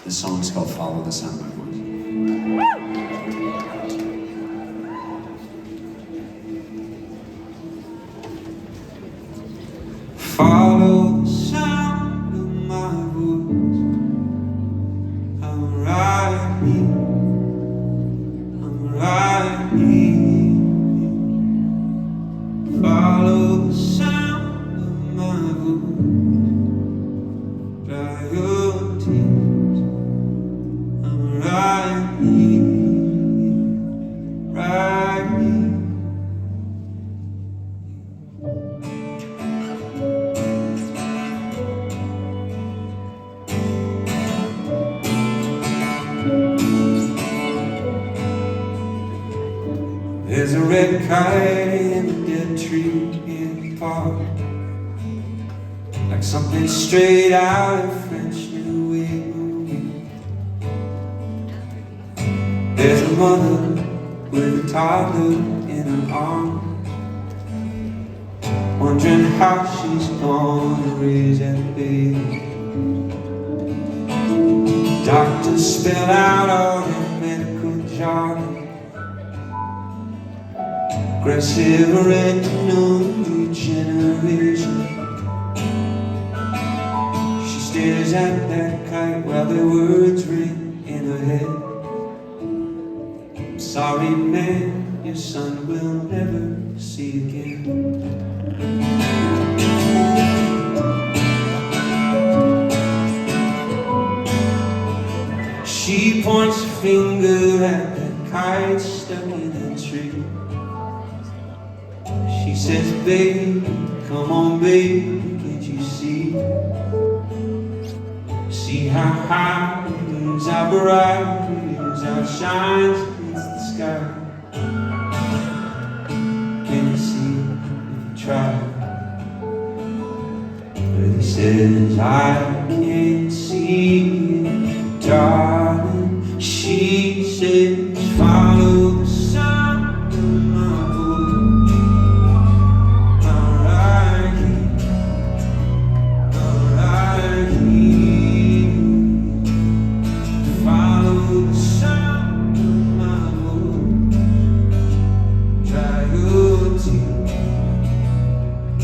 This song's called Follow the Sound of My Voice. Follow the sound of my voice. I'm right here. I'm right here. Follow the sound of my voice. Dry your tears. I'm right here. Right here. There's a red kite in a dead tree in the park, like something straight out of French New Wave movie. There's a mother with a toddler in her arms, wondering how she's gonna raise that baby. Doctors spell out all the medical jargon. Aggressive retinal degeneration. She stares at that kite while the words ring in her head. I'm sorry, man, your son will never see again. She points a finger at that kite stuck in a tree. She says, baby, come on, baby, can't you see? See how high it is, how bright it is, how it shines against the sky. Can you see if you try? But he says, I can't see it, darling. She says, follow the sound of my voice. I'm right here. I'm right here. Follow the sound of my voice. Dry your tears.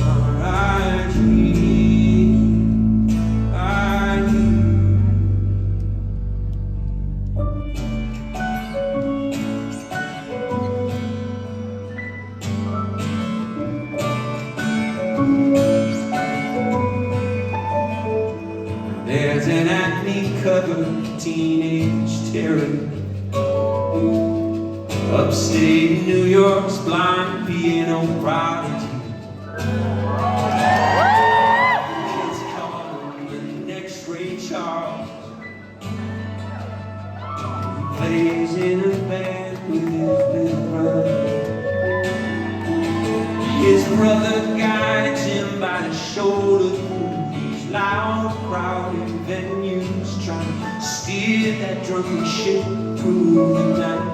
I'm right here. Right here. There's an acne-covered teenage terror upstate New York's blind piano prodigy. Kids call him the next Ray Charles. He plays in a band with his little brother. His brother guides him by the shoulder. Loud, crowded venues trying to steer that drunken ship through the night.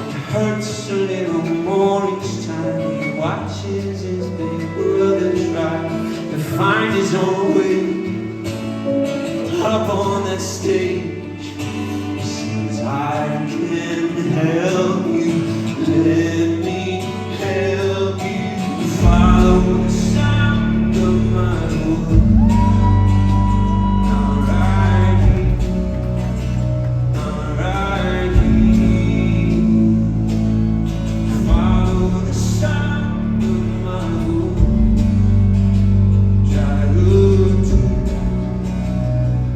It hurts a little more each time he watches his big brother try to find his own way up on that stage. He says, I can help you, let me help you. Follow the sound of my voice. I'm right here. I'm right here. Follow the sound of my voice. Dry your tears.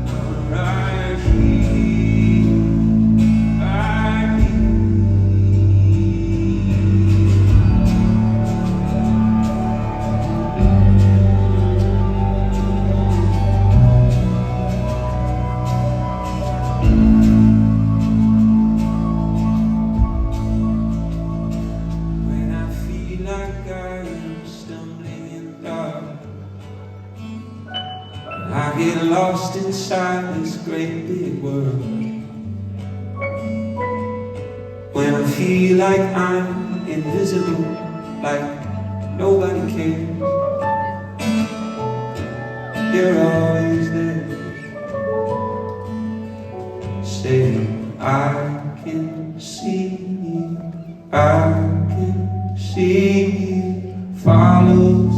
I'm right here. Right here. When I feel like I am stumbling in the dark, I get lost inside this great big world. When I feel like I'm invisible, like nobody cares, you're always there. follows